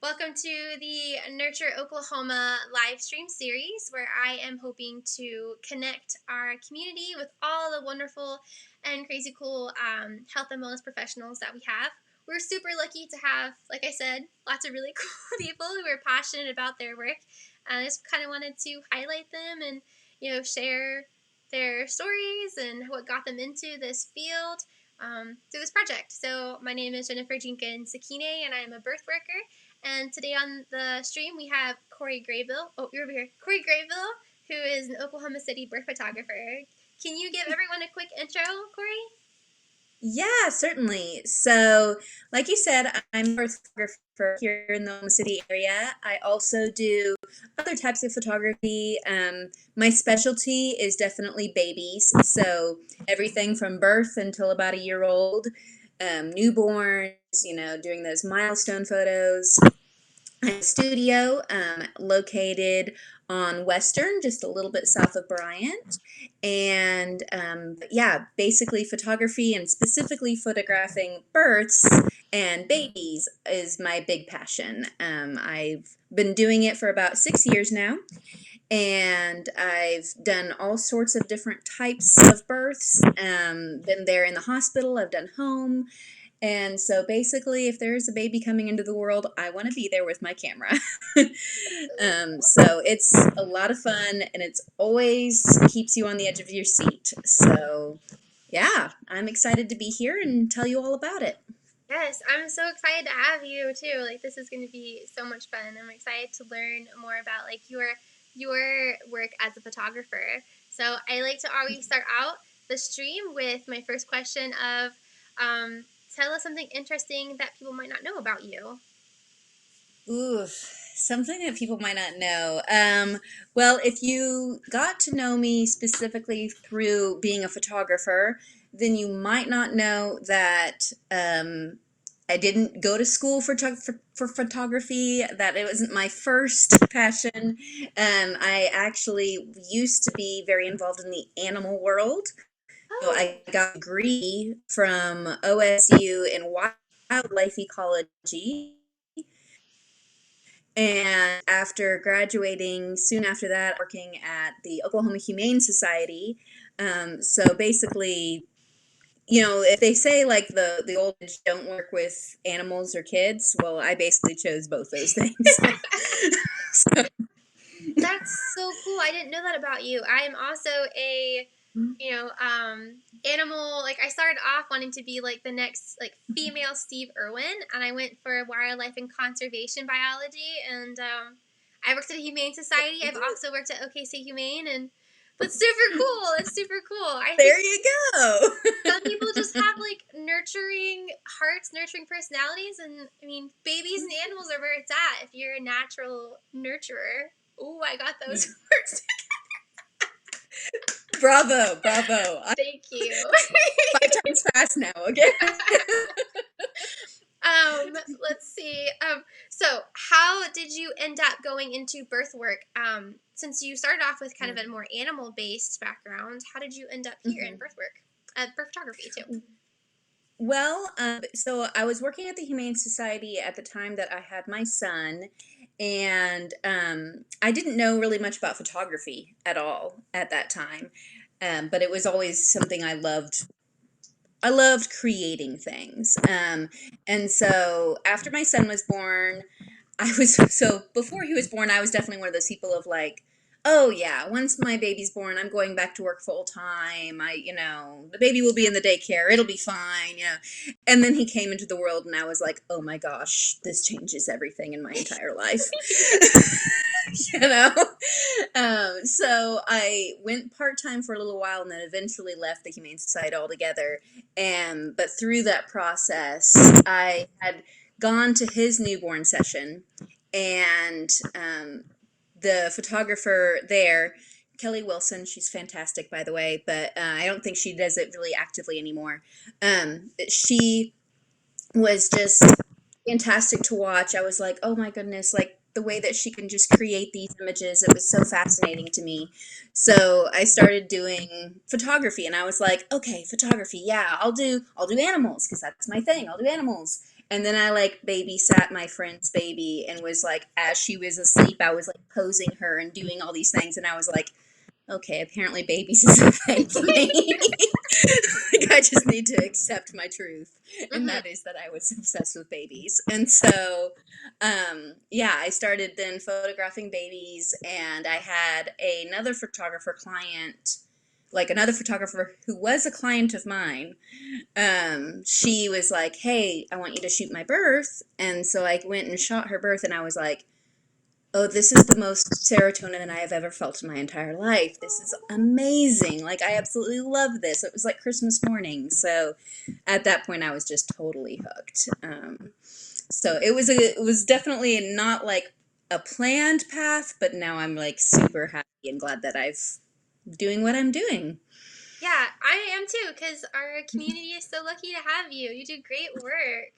Welcome to the Nurture Oklahoma live stream series where I am hoping to connect our community with all the wonderful and crazy cool health and wellness professionals that we have. We're super lucky to have, like I said, lots of really cool people who are passionate about their work. I just kind of wanted to highlight them and, share their stories and what got them into this field through this project. So my name is Jennifer Jenkins Sakine, and I'm a birth worker. And today on the stream, we have Corrie Graybill. Oh, you're over here. Corrie Graybill, who is an Oklahoma City birth photographer. Can you give everyone a quick intro, Corrie? Yeah, certainly. So, like you said, I'm a birth photographer here in the Oklahoma City area. I also do other types of photography. My specialty is definitely babies. So, everything from birth until about a year old, newborns, doing those milestone photos. I have a studio located on Western, just a little bit south of Bryant. And yeah, basically photography and specifically photographing births and babies is my big passion. I've been doing it for about 6 years now, and I've done all sorts of different types of births. Been there in the hospital, I've done home. And so basically, if there's a baby coming into the world, I want to be there with my camera. So it's a lot of fun, and it's always keeps you on the edge of your seat. So yeah, I'm excited to be here and tell you all about it. Yes, I'm so excited to have you too. Like, this is going to be so much fun. I'm excited to learn more about like your work as a photographer. So I like to always start out the stream with my first question of tell us something interesting that people might not know about you. Ooh, something that people might not know. Well, if you got to know me specifically through being a photographer, then you might not know that I didn't go to school for photography, that it wasn't my first passion. I actually used to be very involved in the animal world. So Oh, I got a degree from OSU in wildlife ecology. And after graduating, soon after that, working at the Oklahoma Humane Society. So basically, if they say like the old age don't work with animals or kids, well, I basically chose both those things. So, that's so cool. I didn't know that about you. I am also a animal. Like, I started off wanting to be like the next like female Steve Irwin, and I went for wildlife and conservation biology, and I worked at a humane society. I've also worked at OKC Humane, and that's super cool. It's super cool. I think there you go. some people just have like nurturing hearts, nurturing personalities, and I mean, babies and animals are where it's at if you're a natural nurturer. Oh, I got those words. Bravo, bravo. Thank you. 5 times fast now, okay? Let's see. So how did you end up going into birth work? Since you started off with kind of a more animal-based background, how did you end up here in birth work? Birth photography too. Well, so I was working at the Humane Society at the time that I had my son, and I didn't know really much about photography at all at that time, but it was always something I loved. I loved creating things. And so after my son was born, so before he was born, I was definitely one of those people of like, oh yeah, once my baby's born, I'm going back to work full time. The baby will be in the daycare. It'll be fine, And then he came into the world and I was like, oh my gosh, this changes everything in my entire life. you know? So I went part-time for a little while and then eventually left the Humane Society altogether. But through that process, I had gone to his newborn session, and the photographer there, Kelly Wilson, she's fantastic, by the way, but I don't think she does it really actively anymore. She was just fantastic to watch. I was like, oh my goodness, like the way that she can just create these images, it was so fascinating to me. So I started doing photography, and I was like, okay, photography, yeah, I'll do animals because that's my thing. I'll do animals. And then I like babysat my friend's baby and was like, as she was asleep, I was like posing her and doing all these things. And I was like, okay, apparently babies is a thing for me. Like, I just need to accept my truth, and Hmm. that is that I was obsessed with babies. And so, yeah, I started then photographing babies, and I had another photographer client, like another photographer who was a client of mine. She was like, "Hey, I want you to shoot my birth," and so I went and shot her birth, and I was like, oh, this is the most serotonin I have ever felt in my entire life. This is amazing. Like, I absolutely love this. It was like Christmas morning. So at that point, I was just totally hooked. So it was definitely not like a planned path, but now I'm like super happy and glad that I've doing what I'm doing. Yeah, I am too, because our community is so lucky to have you. You do great work.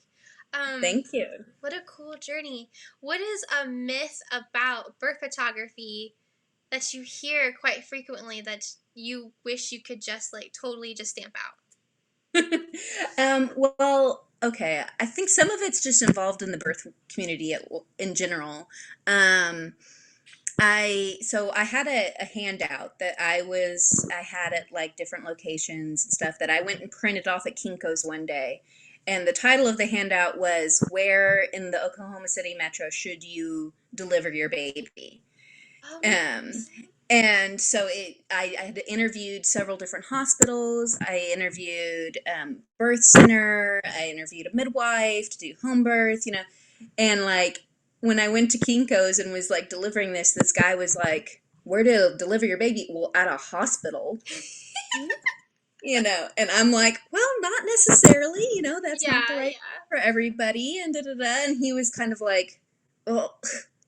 Um, Thank you. what a cool journey. What is a myth about birth photography that you hear quite frequently that you wish you could just like totally just stamp out? Well, okay. I think some of it's just involved in the birth community in general. Um, I had a handout that I had at like different locations and stuff that I went and printed off at Kinko's one day. And the title of the handout was "Where in the Oklahoma City Metro should you deliver your baby?" Oh, Um, nice. and so I had interviewed several different hospitals. I interviewed birth center. I interviewed a midwife to do home birth. And like when I went to Kinko's and was like delivering this guy was like, "Where to deliver your baby?" Well, at a hospital. And I'm like, well, not necessarily. That's not the Yeah, right yeah. for everybody, and da da da. And he was kind of like, well,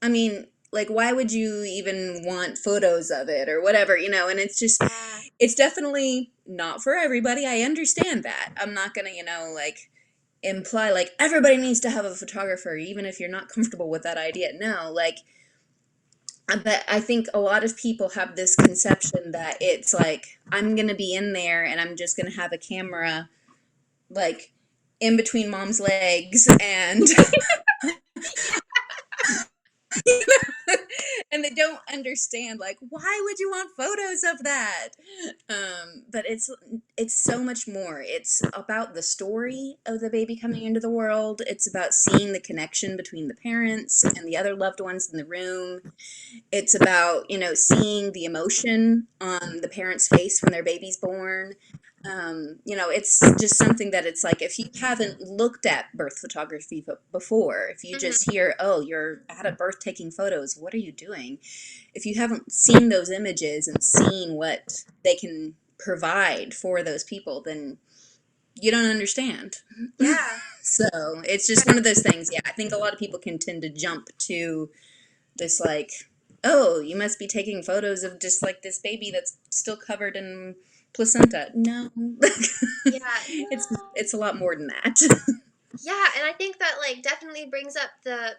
I mean, like, why would you even want photos of it or whatever? And it's just, Yeah. it's definitely not for everybody. I understand that. I'm not gonna, like imply like everybody needs to have a photographer, even if you're not comfortable with that idea. No, like, but I think a lot of people have this conception that it's like I'm gonna be in there and I'm just gonna have a camera like in between mom's legs and and they don't understand like why would you want photos of that. But it's so much more. It's about the story of the baby coming into the world. It's about seeing the connection between the parents and the other loved ones in the room. It's about seeing the emotion on the parent's face when their baby's born. It's just something that it's like if you haven't looked at birth photography before, if you Hmm. just hear, oh, you're at a birth taking photos, what are you doing? If you haven't seen those images and seen what they can provide for those people, then you don't understand. Yeah. So it's just one of those things. Yeah, I think a lot of people can tend to jump to this like, oh, you must be taking photos of just like this baby that's still covered in placenta. No. Yeah. It's a lot more than that. Yeah, and I think that like definitely brings up the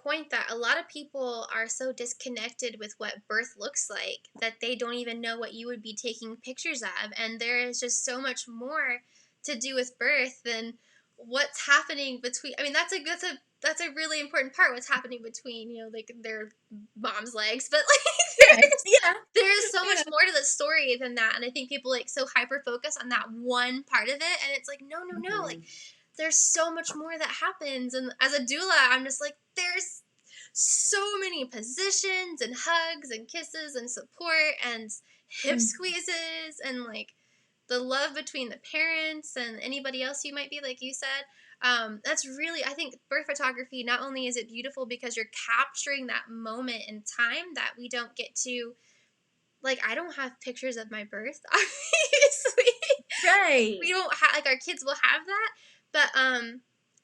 point that a lot of people are so disconnected with what birth looks like that they don't even know what you would be taking pictures of, and there is just so much more to do with birth than what's happening between. I mean, that's a really important part. What's happening between like their mom's legs, but like Right. Yeah. there's so much Yeah. more to the story than that, and I think people like so hyper focus on that one part of it, and it's like no, no, no, like Mhm. there's so much more that happens. And as a doula, I'm just like, there's so many positions and hugs and kisses and support and hip squeezes and like the love between the parents and anybody else you might be, like you said. That's really, I think, birth photography. Not only is it beautiful because you're capturing that moment in time that we don't get to, like, I don't have pictures of my birth, obviously. We Right. don't have, like, our kids will have that, but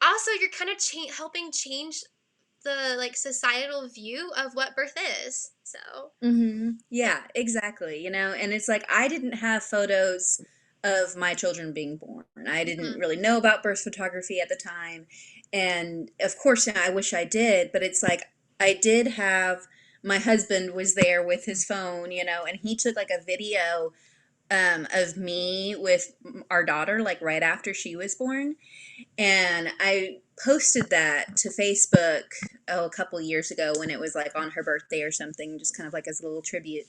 also you're kind of helping change the like societal view of what birth is. So, Yeah, exactly. And it's like I didn't have photos of my children being born. I didn't mhm. really know about birth photography at the time. And of course, I wish I did, but it's like I did have my husband was there with his phone, and he took like a video of me with our daughter, like right after she was born. And I posted that to Facebook, a couple years ago when it was like on her birthday or something, just kind of like as a little tribute.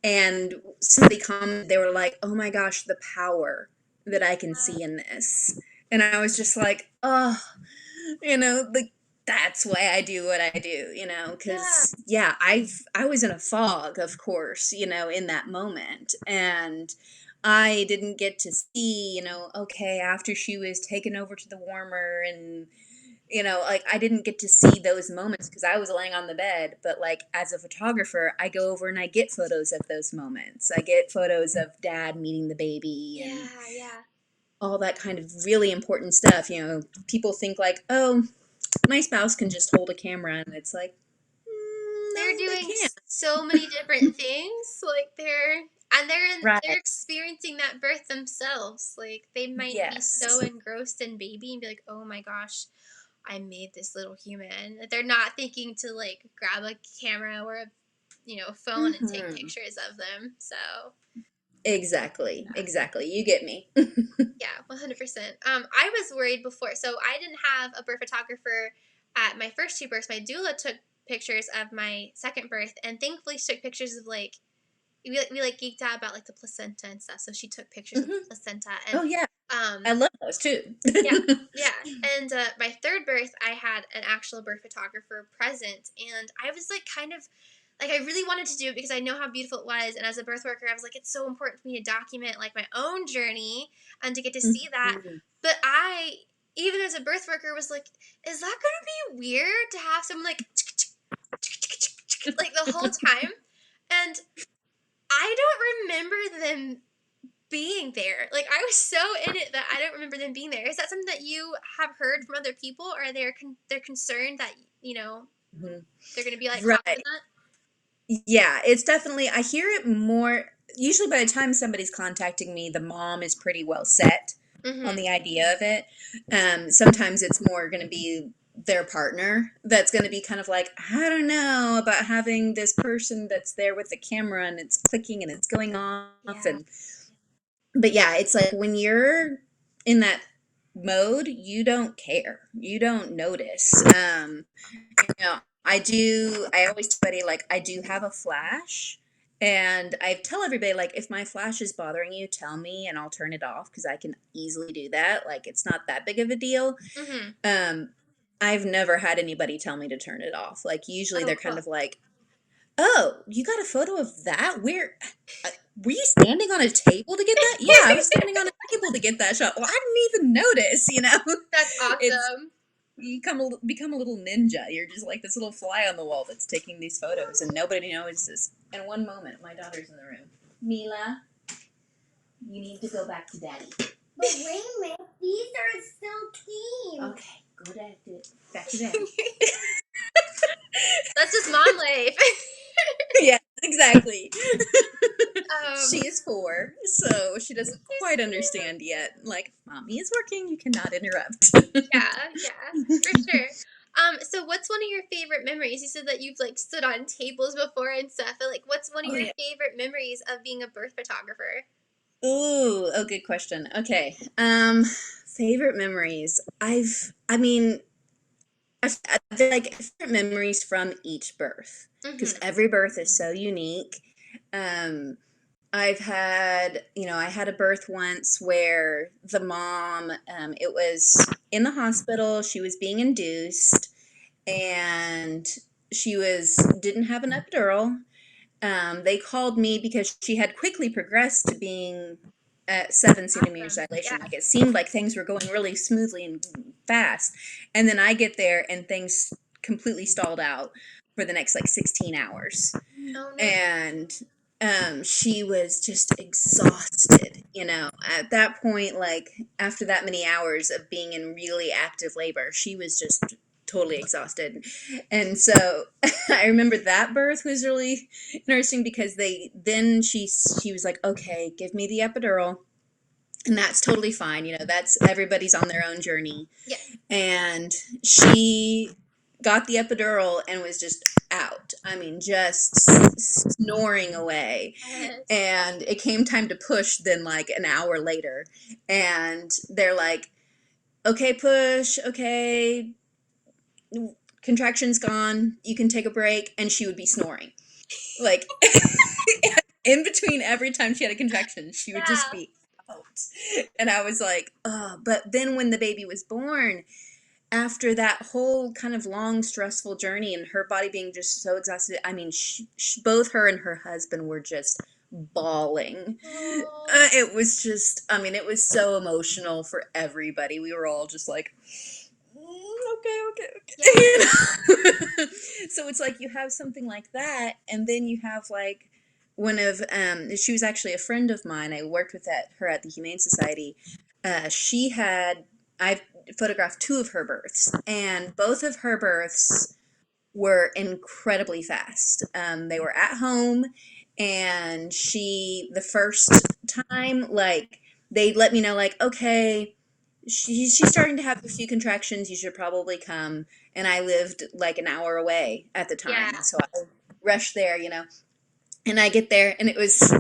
And somebody commented, they were like, oh my gosh, the power that I can see in this. And I was just like, oh, like that's why I do what I do, Yeah. because yeah, I was in a fog, of course, in that moment. And I didn't get to see, okay, after she was taken over to the warmer and like I didn't get to see those moments because I was laying on the bed. But like as a photographer, I go over and I get photos of those moments. I get photos of dad meeting the baby and Yeah, yeah. all that kind of really important stuff. People think like, oh, my spouse can just hold a camera, and it's like, They're no, they doing can't. so many different things. Like they're Right. experiencing that birth themselves. Like they might be so Yes. engrossed in baby and be like, "Oh my gosh, I made this little human." They're not thinking to like grab a camera or a phone and take Hmm. pictures of them. So Exactly. Exactly. You get me. yeah, 100%. I was worried before, so I didn't have a birth photographer at my first two births. My doula took pictures of my second birth, and thankfully she took pictures of like we like geeked out about like the placenta and stuff. So she took pictures of the Hmm. placenta and Oh yeah, I um love those too. yeah, yeah. And my third birth, I had an actual birth photographer present, and I was like, kind of, like, I really wanted to do it because I know how beautiful it was. And as a birth worker, I was like, it's so important for me to document like my own journey and to get to see that. Mhm. But even as a birth worker, was like, is that gonna be weird to have someone like, like the whole time? And I don't remember them being there. Like I was so in it that I don't remember them being there. Is that something that you have heard from other people, or they're concerned that Mhm. they're going to be like caught up in Right. that? Yeah, it's definitely, I hear it more. Usually, by the time somebody's contacting me, the mom is pretty well set on Mm-hmm. the idea of it. Sometimes it's more going to be their partner that's going to be kind of like, I don't know about having this person that's there with the camera and it's clicking and it's going off. Yeah. But yeah, it's like when you're in that mode, you don't care, you don't notice. know, I always tell everybody, like, I do have a flash. And I tell everybody, like, if my flash is bothering you, tell me and I'll turn it off because I can easily do that. Like, it's not that big of a deal. Mm-hmm. Um, I've never had anybody tell me to turn it off. Like, usually Oh, they're kind cool. of like, oh, you got a photo of that? Uh, were you standing on a table to get that? Yeah, I was standing on a table to get that shot. Well, I didn't even notice, That's It's awesome. become a little ninja. You're just like this little fly on the wall that's taking these photos, and nobody notices. In one moment, my daughter's in the room. Mila, you need to go back to daddy. But wait a minute, these are still clean. Okay, go back to daddy. That's just mom life. Yeah, exactly. um, She is 4, so she doesn't quite understand yet. Like, mommy is working, you cannot interrupt. yeah, for sure. So what's one of your favorite memories? You said that you've like stood on tables before and stuff. But like, what's one of Oh your yeah. favorite memories of being a birth photographer? Ooh, oh, good question. Okay. Favorite memories. I mean, they're like different memories from each birth because Mm-hmm. every birth is so unique. Um, I had a birth once where the mom, it was in the hospital, she was being induced, and didn't have an epidural. They called me because she had quickly progressed to being at 7 centimeters Awesome. Yeah. dilation. Like it seemed like things were going really smoothly and fast. And then I get there and things completely stalled out for the next like 16 hours. Oh no. And she was just exhausted, At that point, like after that many hours of being in really active labor, she was just totally exhausted. And so I remember that birth was really interesting because she was like, okay, give me the epidural. And that's totally fine. That's everybody's on their own journey. Yeah. And she got the epidural and was just out. I mean, just snoring away. Yes. And it came time to push then like an hour later. And they're like, okay, push, okay, contraction's gone, you can take a break. And she would be snoring. Like, in between every time she had a contraction, she would just Yeah. be out. And I was like, oh, but then when the baby was born, after that whole kind of long, stressful journey and her body being just so exhausted, I mean, both her and her husband were just bawling. Oh. It was just, I mean, it was so emotional for everybody. We were all just like, okay. Yeah. You know? So it's like you have something like that, and then you have like one of, she was actually a friend of mine. I worked with her at the Humane Society. I've photographed 2 of her births, and both of her births were incredibly fast. They were at home, and the first time, like, they let me know, like, okay, she's starting to have a few contractions, you should probably come. And I lived like an hour away at the time, Yeah. so I rushed there, and I get there, and it was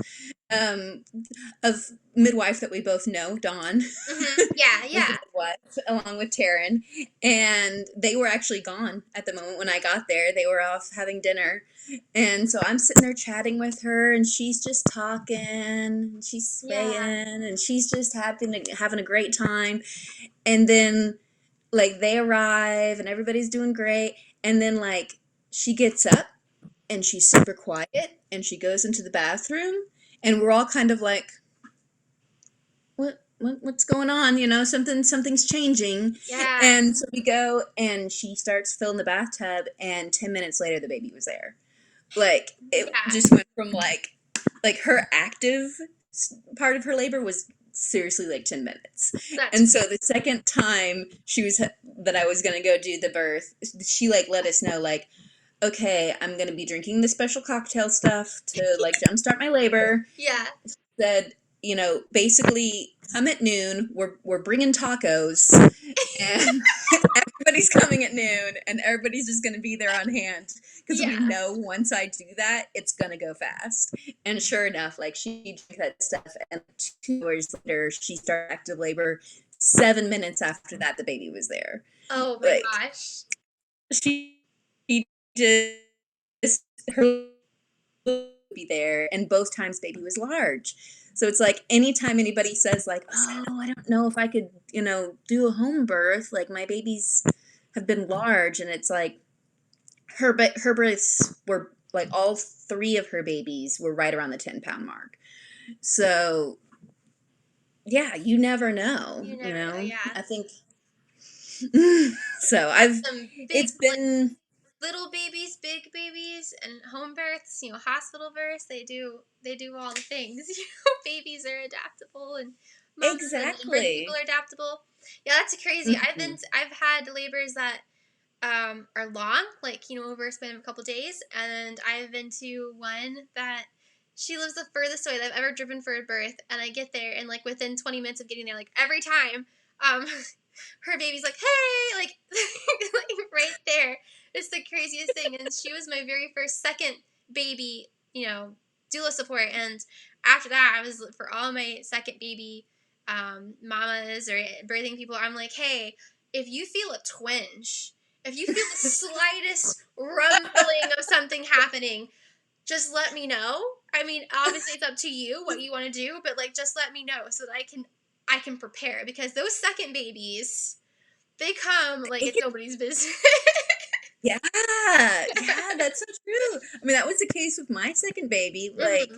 a midwife that we both know, Dawn, Yeah. was the Yeah. midwife, along with Taryn, and they were actually gone at the moment when I got there. They were off having dinner, and so I'm sitting there chatting with her, and she's just talking, and she's swaying, and she's just having a great time. And then, like, they arrive, and everybody's doing great, and then, like, she gets up, and she's super quiet, and she goes into the bathroom, and we're all kind of like, what's going on? Something's changing. Yeah. And so we go, and she starts filling the bathtub, and 10 minutes later the baby was there. Like, it just went from like her active part of her labor was seriously like 10 minutes. And so the second time that I was going to go do the birth, she like let us know, like, okay, I'm going to be drinking the special cocktail stuff to like jumpstart my labor. Yeah. Said, basically come at noon. We're bringing tacos, and everybody's coming at noon, and everybody's just going to be there on hand, because we know once I do that, it's going to go fast. And sure enough, like, she drank that stuff, and 2 hours later, she started active labor. 7 minutes after that, the baby was there. Oh my gosh. She just her be there, and both times baby was large. So it's like, anytime anybody says like, oh, I don't know if I could do a home birth, like, my babies have been large, and it's like her births were like, all 3 of her babies were right around the 10-pound mark. So yeah, you never know. Yeah. I think so it's been little babies, big babies, and home births, hospital births, they do all the things. Babies are adaptable, and moms and birth people are adaptable. Yeah, that's crazy. Mm-hmm. I've had labors that are long, like, over a span of a couple days, and I've been to one that she lives the furthest away that I've ever driven for a birth, and I get there, and like within 20 minutes of getting there, like every time, her baby's like, hey, like, like right there. It's the craziest thing. And she was my very first second baby, doula support. And after that, I was, for all my second baby mamas or birthing people, I'm like, hey, if you feel a twinge, if you feel the slightest rumbling of something happening, just let me know. I mean, obviously it's up to you what you want to do, but like, just let me know so that I can prepare, because those second babies, they come like it's nobody's business. Yeah, that's so true. I mean, that was the case with my second baby. Like,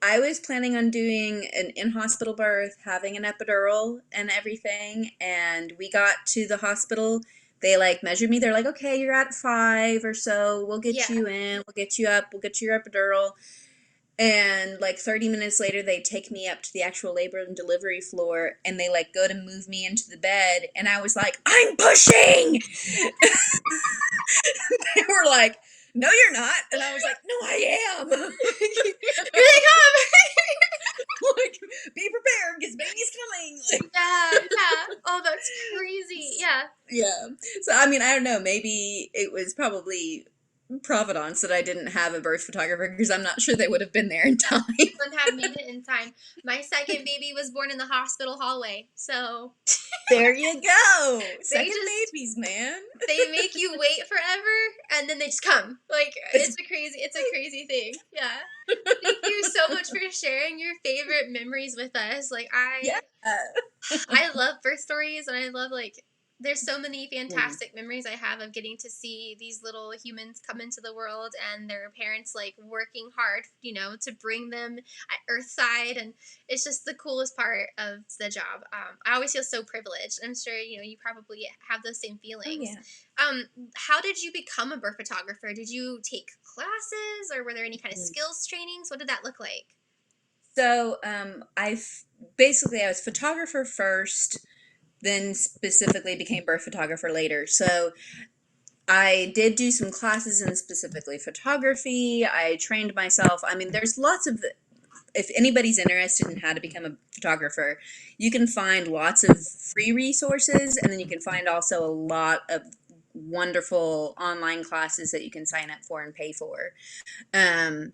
I was planning on doing an in-hospital birth, having an epidural and everything, and we got to the hospital. They like measured me. They're like, okay, you're at 5 or so. We'll get you in. We'll get you up. We'll get you your epidural. And like 30 minutes later, they take me up to the actual labor and delivery floor, and they like go to move me into the bed. And I was like, I'm pushing. They were like, no, you're not. And I was like, no, I am. Here they come. Like, be prepared because baby's coming. Like, yeah. Oh, that's crazy. Yeah. Yeah. So I mean, I don't know. Maybe it was probably providence that I didn't have a birth photographer because I'm not sure they would have been there in time. Wouldn't have made it in time. My second baby was born in the hospital hallway, so There you go. they Second just babies, man. they make you wait forever, and then they just come. Like it's a crazy thing. Yeah. Thank you so much for sharing your favorite memories with us. Like Yeah. I love birth stories, and I love like there's so many Mm. fantastic memories I have of getting to see these little humans come into the world and their parents like working hard, to bring them at Earthside, and it's just the coolest part of the job. I always feel so privileged. I'm sure you probably have those same Oh, feelings. yeah. How did you become a birth photographer? Did you take classes, or were there any kind of Mm. skills trainings? What did that look like? So, I was photographer first, then specifically became birth photographer later. So I did do some classes in specifically photography. I trained myself. I mean, there's lots of, if anybody's interested in how to become a photographer, you can find lots of free resources, and then you can find also a lot of wonderful online classes that you can sign up for and pay for. There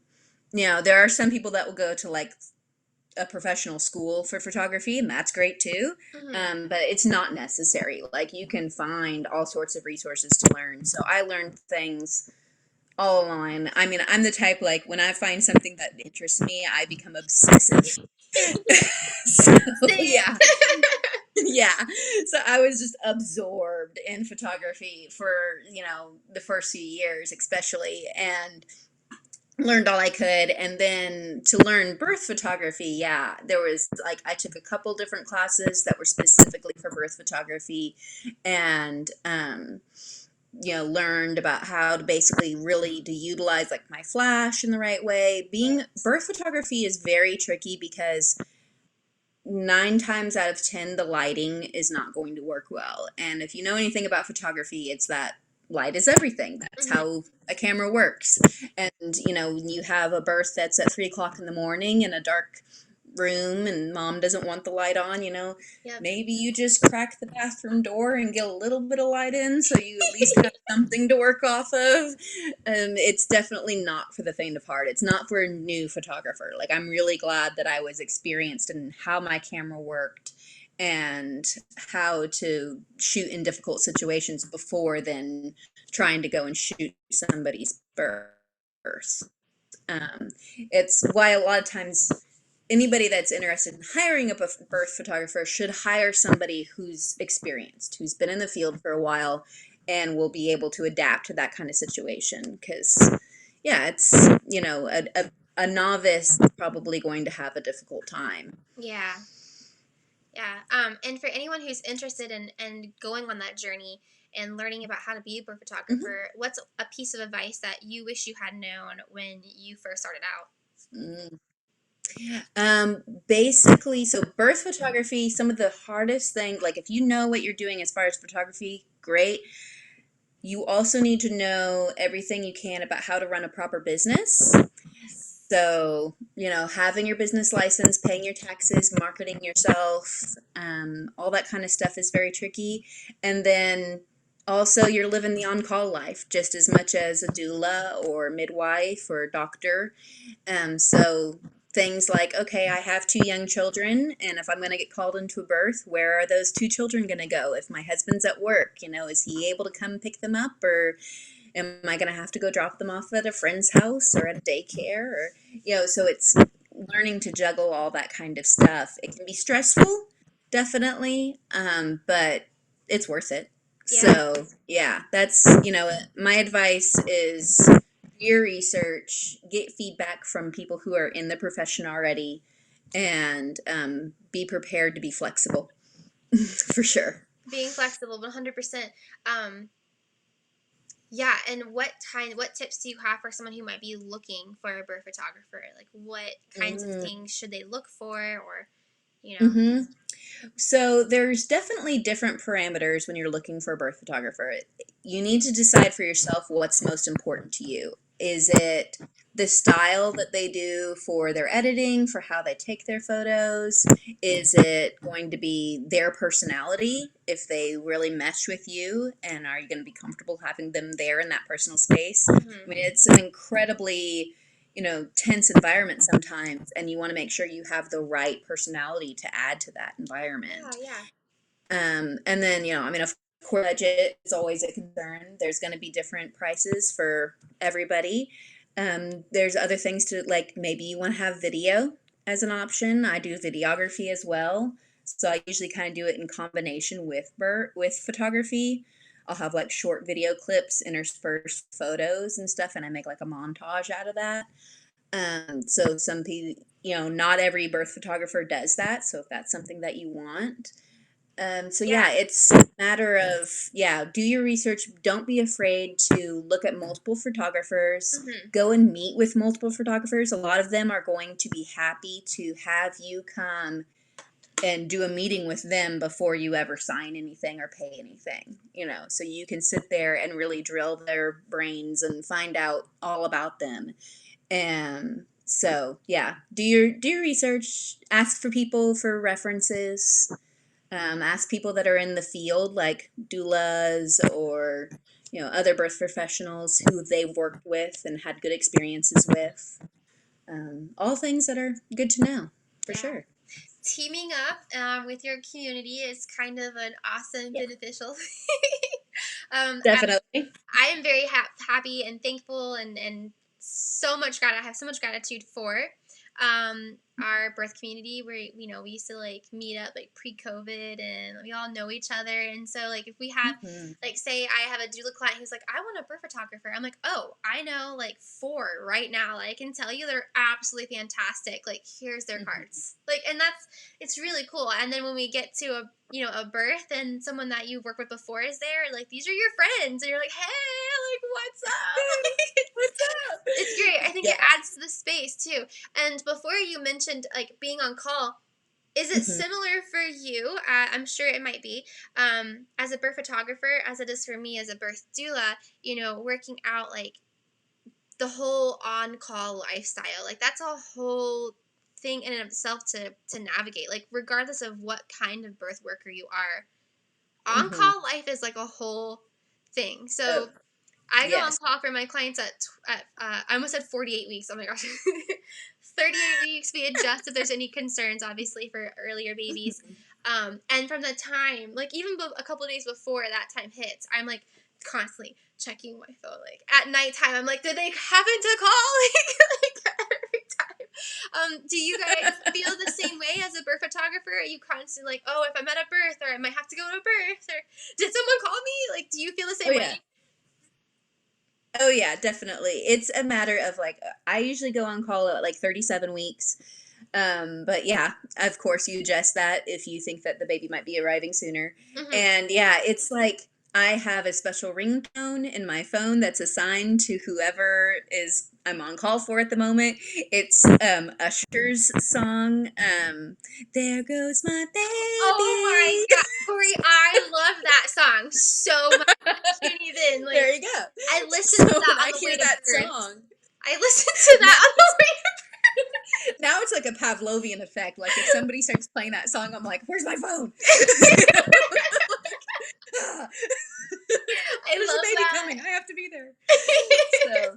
are some people that will go to like a professional school for photography, and that's great too. Mm-hmm. But it's not necessary. Like, you can find all sorts of resources to learn. So I learned things all online. I mean, I'm the type, like, when I find something that interests me, I become obsessive. So Same. yeah. Yeah. So I was just absorbed in photography for, the first few years especially, and learned all I could. And then to learn birth photography, yeah, there was like, I took a couple different classes that were specifically for birth photography, and learned about how to basically really to utilize like my flash in the right way. Being birth photography is very tricky because 9 times out of 10 the lighting is not going to work well. And if you know anything about photography, it's that light is everything. That's Mm-hmm. how a camera works. And when you have a birth that's at 3 o'clock in the morning in a dark room and mom doesn't want the light on, Yep. maybe you just crack the bathroom door and get a little bit of light in so you at least have something to work off of. And it's definitely not for the faint of heart. It's not for a new photographer. Like, I'm really glad that I was experienced in how my camera worked and how to shoot in difficult situations before then trying to go and shoot somebody's birth. It's why a lot of times anybody that's interested in hiring a birth photographer should hire somebody who's experienced, who's been in the field for a while, and will be able to adapt to that kind of situation. Because, yeah, it's, a novice is probably going to have a difficult time. Yeah. Yeah. And for anyone who's interested in going on that journey and learning about how to be a birth photographer, what's a piece of advice that you wish you had known when you first started out? Basically, so birth photography, some of the hardest thing, like, if you know what you're doing as far as photography, great. You also need to know everything you can about how to run a proper business. So, having your business license, paying your taxes, marketing yourself, all that kind of stuff is very tricky. And then also, you're living the on-call life just as much as a doula or midwife or doctor. So things like, okay, I have 2 young children, and if I'm going to get called into a birth, where are those 2 children going to go? If my husband's at work, is he able to come pick them up, or am I going to have to go drop them off at a friend's house or at a daycare? Or, so it's learning to juggle all that kind of stuff. It can be stressful, definitely, but it's worth it. Yeah. So, yeah, that's, my advice is do your research, get feedback from people who are in the profession already, and be prepared to be flexible. For sure. Being flexible, 100%. Yeah, and what tips do you have for someone who might be looking for a birth photographer? Like, what kinds of things should they look for, or, So there's definitely different parameters when you're looking for a birth photographer. You need to decide for yourself what's most important to you. Is it the style that they do for their editing, for how they take their photos? Is it going to be their personality, if they really mesh with you, and are you going to be comfortable having them there in that personal space? I mean, it's an incredibly, tense environment sometimes, and you want to make sure you have the right personality to add to that environment. Yeah. And then, I mean, of course, budget is always a concern. There's going to be different prices for everybody. There's other things to, like, maybe you want to have video as an option. I do videography as well. So I usually kind of do it in combination with photography. I'll have like short video clips, interspersed photos and stuff, and I make like a montage out of that. So some people, not every birth photographer does that. So if that's something that you want, it's a matter of, do your research. Don't be afraid to look at multiple photographers. Go and meet with multiple photographers. A lot of them are going to be happy to have you come and do a meeting with them before you ever sign anything or pay anything, so you can sit there and really drill their brains and find out all about them. And so, do your research, ask for people for references. Ask people that are in the field, like doulas or, other birth professionals who they've worked with and had good experiences with. All things that are good to know, for sure. Teaming up with your community is kind of an awesome, beneficial Definitely. I am very happy and thankful and so much I have so much gratitude for our birth community where we used to like meet up like pre-COVID and we all know each other, and so like if we have like say I have a doula client who's like, I want a birth photographer, I'm like, oh, I know like 4 right now, like, I can tell you they're absolutely fantastic, like here's their cards, like, and it's really cool. And then when we get to a birth and someone that you've worked with before is there, like these are your friends and you're like, hey, like what's up? What's up? It's great. I think it adds to the space too. And before you mentioned like being on call, is it similar for you? I'm sure it might be. As a birth photographer, as it is for me as a birth doula, working out like the whole on-call lifestyle. Like that's a whole thing in and of itself to navigate. Like regardless of what kind of birth worker you are, on-call life is like a whole thing. So I go on call for my clients at I almost said 48 weeks. Oh my gosh. 38 weeks. We adjust if there's any concerns, obviously, for earlier babies. And from the time, like even a couple of days before that time hits, I'm like constantly checking my phone. Like at nighttime, I'm like, did they happen to call? like every time. Do you guys feel the same way as a birth photographer? Are you constantly like, oh, if I'm at a birth, or I might have to go to a birth, or did someone call me? Like, do you feel the same way? Oh yeah, definitely. It's a matter of like, I usually go on call at like 37 weeks. But yeah, of course you adjust that if you think that the baby might be arriving sooner. And it's like, I have a special ringtone in my phone that's assigned to whoever I'm on call for at the moment. It's Usher's song, There Goes My Baby. Oh my God, Corrie, I love that song so much. I can't even, like, there you go. I listened to that on the way to birth. Song. I listened to that on the way to birth. Now it's like a Pavlovian effect. Like if somebody starts playing that song, I'm like, where's my phone? There's a baby coming. I have to be there. So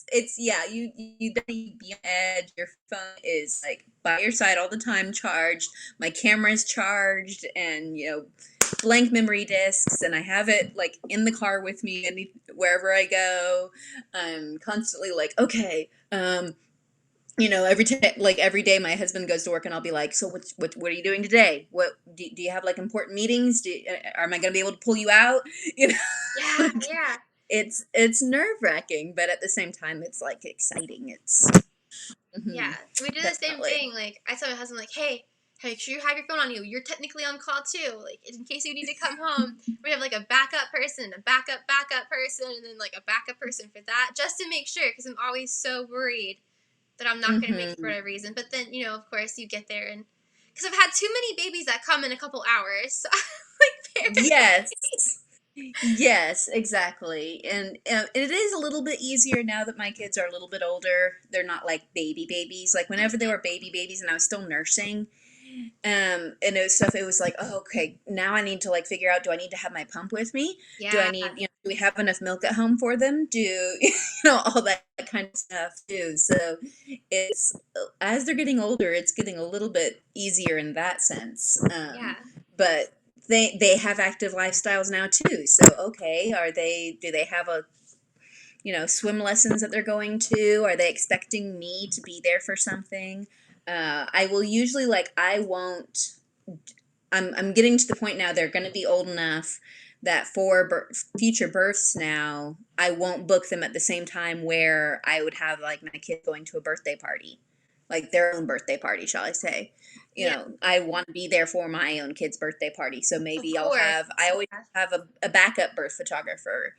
it's you definitely be on edge. Your phone is like by your side all the time, charged. My camera's charged, and blank memory discs, and I have it like in the car with me and wherever I go. I'm constantly like, okay, every day my husband goes to work and I'll be like, so what are you doing today? What do you have, like, important meetings? Am I going to be able to pull you out? Yeah. It's nerve-wracking, but at the same time it's like exciting. It's yeah, we do the same thing. Like I tell my husband, like, hey, make sure you have your phone on you. You're technically on call too. Like in case you need to come home, we have like a backup person, a backup person, and then like a backup person for that, just to make sure, because I'm always so worried that I'm not going to make it for whatever reason. But then, of course, you get there, and because I've had too many babies that come in a couple hours. So I'm like, yes. Yes, exactly. And it is a little bit easier now that my kids are a little bit older. They're not like baby babies. Like whenever they were baby babies and I was still nursing, and it was stuff, it was like, oh, okay, now I need to like figure out, do I need to have my pump with me? Do I Yeah, need, do we have enough milk at home for them? All that kind of stuff too. So it's, as they're getting older, it's getting a little bit easier in that sense. yeah, But they have active lifestyles now too. So okay, do they have a swim lessons that they're going to? Are they expecting me to be there for something? I will usually I won't. I'm getting to the point now. They're going to be old enough that for future births now, I won't book them at the same time where I would have like my kid going to a birthday party, like their own birthday party, shall I say? yeah. I want to be there for my own kid's birthday party, so Of maybe course. I always Yeah. have a backup birth photographer.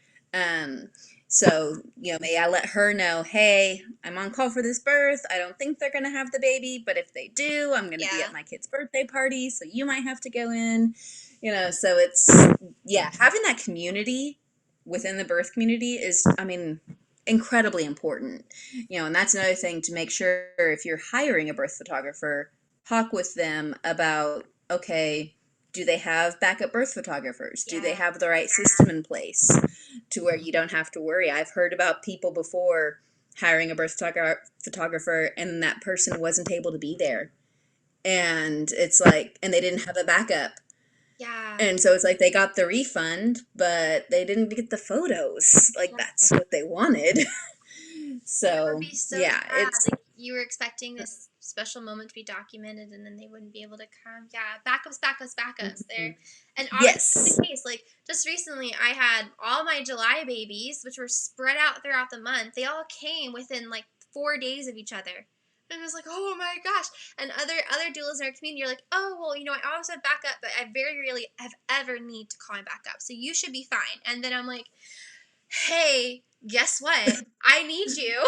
So, may I let her know, hey, I'm on call for this birth. I don't think they're going to have the baby, but if they do, I'm going to be Yeah. at my kid's birthday party, so you might have to go in. So it's, yeah, having that community within the birth community is, I mean, incredibly important. And that's another thing to make sure if you're hiring a birth photographer, talk with them about, okay, do they have backup birth photographers? Do they Yeah. have the right system in place to where you don't have to worry? I've heard about people before hiring a birth photographer and that person wasn't able to be there. And it's like, and they didn't have a backup. Yeah. And so it's like they got the refund, but they didn't get the photos. Like Yeah. that's what they wanted. That would So, be so yeah, sad. it's Like you were expecting this special moment to be documented, and then they wouldn't be able to come. Yeah, backups, backups, backups. There, and honestly, that's yes. the case. Like just recently, I had all my July babies, which were spread out throughout the month. They all came within like 4 days of each other. And it was like, oh my gosh! And other doulas in our community are like, oh well, I always have backup, but I very rarely have ever need to call my backup, so you should be fine. And then I'm like, hey, guess what? I need you.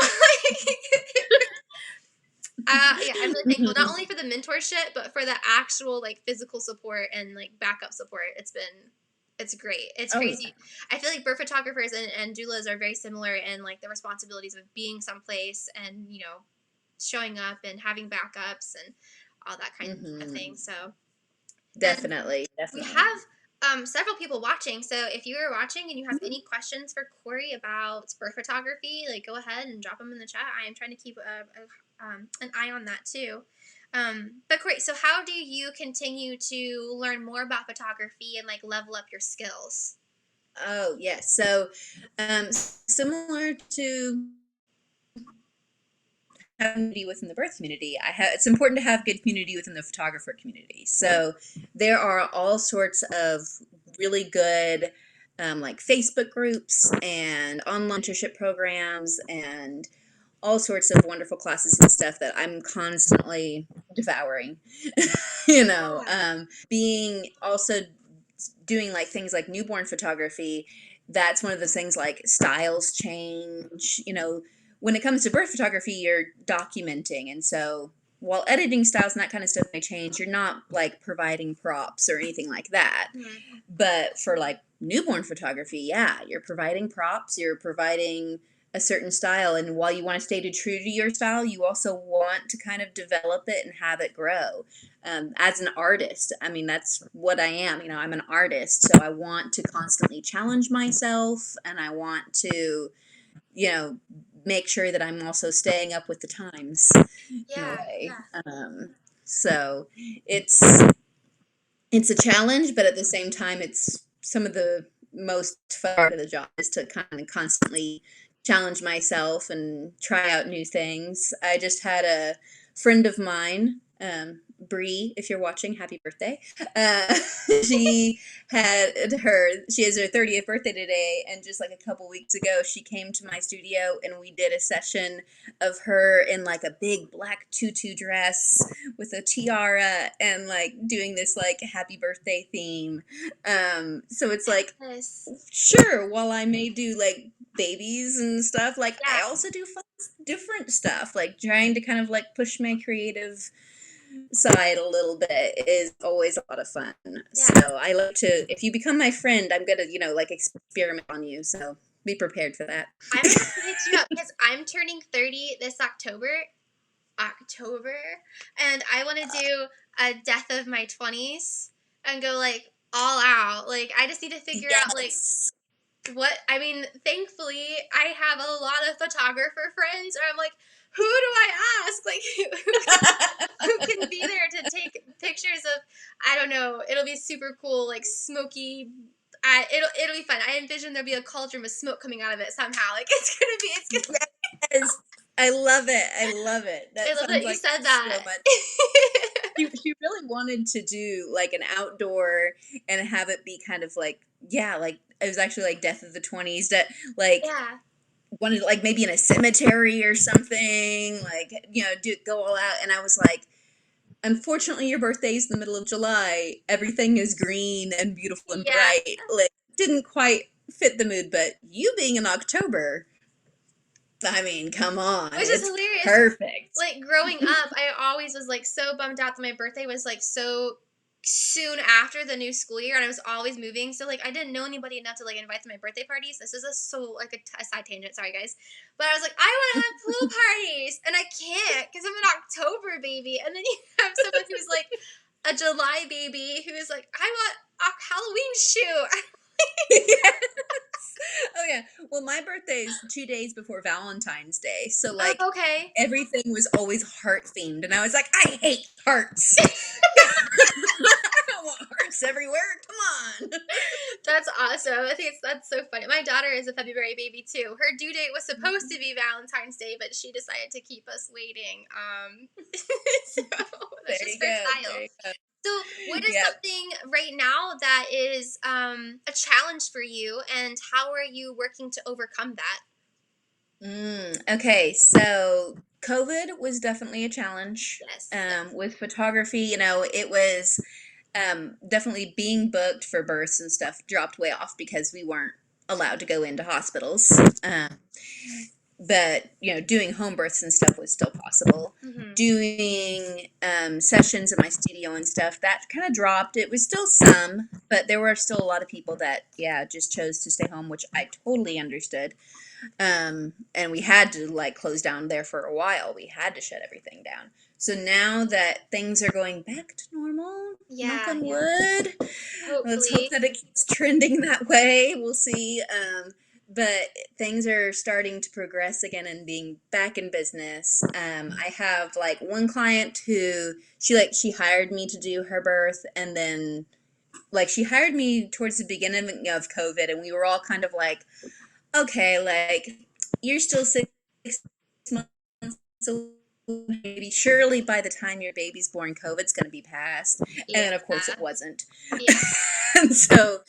Yeah, I'm really thankful not only for the mentorship, but for the actual like physical support and like backup support. It's great. It's Oh, yeah. crazy. I feel like birth photographers and doulas are very similar in like the responsibilities of being someplace and showing up and having backups and all that kind of Mm-hmm. thing. So, and Definitely, we definitely. have several people watching. So if you are watching and you have any questions for Corrie about birth photography, like go ahead and drop them in the chat. I am trying to keep an eye on that too. But Corrie, so how do you continue to learn more about photography and like level up your skills? Oh, yes. So, similar to having community within the birth community, it's important to have good community within the photographer community. So, there are all sorts of really good like Facebook groups and online mentorship programs and all sorts of wonderful classes and stuff that I'm constantly devouring. Being also doing like things like newborn photography, that's one of the things like styles change. When it comes to birth photography, you're documenting. And so while editing styles and that kind of stuff may change, you're not like providing props or anything like that. Mm-hmm. But for like newborn photography, yeah, you're providing props, you're providing a certain style. And while you want to stay true to your style, you also want to kind of develop it and have it grow. As an artist, I mean, that's what I am. I'm an artist, so I want to constantly challenge myself and I want to, make sure that I'm also staying up with the times in a Yeah, way. yeah, So it's it's a challenge, but at the same time, it's some of the most fun part of the job is to kind of constantly challenge myself and try out new things. I just had a friend of mine, Bree, if you're watching, happy birthday. Uh, she she has her 30th birthday today, and just like a couple weeks ago, she came to my studio and we did a session of her in like a big black tutu dress with a tiara and like doing this like happy birthday theme. So it's like, yes, sure, while I may do like babies and stuff, like I yeah, also do fun, different stuff, like trying to kind of like push my creative side a little bit is always a lot of fun. Yeah. So I like to, if you become my friend, I'm gonna, like experiment on you. So be prepared for that. I'm gonna have to hit you up because I'm turning 30 this October. And I want to do a death of my 20s and go like all out. Like I just need to figure out like Yes. what I mean, thankfully I have a lot of photographer friends or I'm like, who do I ask? Like who can be there to take pictures of I don't know, it'll be super cool, like smoky it'll be fun. I envision there'll be a cauldron with smoke coming out of it somehow. Like it's gonna Yes. I love it. I love it. That I love sounds that you like said so that. much. She really wanted to do like an outdoor and have it be kind of like, yeah, like it was actually like Death of the 20s that like Yeah. wanted like maybe in a cemetery or something, like, go all out. And I was like, unfortunately, your birthday's in the middle of July. Everything is green and beautiful and Yeah. bright. Like, didn't quite fit the mood, but you being in October, I mean, come on. Which is it's hilarious. perfect. Like growing up, I always was like so bummed out that my birthday was like so soon after the new school year and I was always moving. So like I didn't know anybody enough to like invite to my birthday parties. This is a side tangent, sorry guys. But I was like, I want to have pool parties and I can't because I'm an October baby. And then you have someone who's like a July baby who's like, I want a Halloween shoe. Yes. Oh yeah. Well, my birthday is 2 days before Valentine's Day, so like Okay. everything was always heart themed, and I was like, I hate hearts. I don't want hearts everywhere. Come on. That's awesome. I think that's so funny. My daughter is a February baby too. Her due date was supposed to be Valentine's Day, but she decided to keep us waiting. So that's There just you her go. style. There you go. So, what is Yep. something right now that is a challenge for you, and how are you working to overcome that? Okay, so COVID was definitely a challenge. Yes. With photography, it was definitely being booked for births and stuff dropped way off because we weren't allowed to go into hospitals. But doing home births and stuff was still possible. Mm-hmm. Doing sessions in my studio and stuff, that kind of dropped. It was still some, but there were still a lot of people that just chose to stay home, which I totally understood. And we had to like close down there for a while. We had to shut everything down. So now that things are going back to normal, knock on wood, let's hope Hopefully. that it keeps trending that way. We'll see. But things are starting to progress again and being back in business. I have like one client who she hired me to do her birth, and then like she hired me towards the beginning of COVID, and we were all kind of like, okay, like you're still 6 months away. Maybe surely by the time your baby's born, COVID's going to be past. Yeah. And then of course it wasn't. Yeah. And so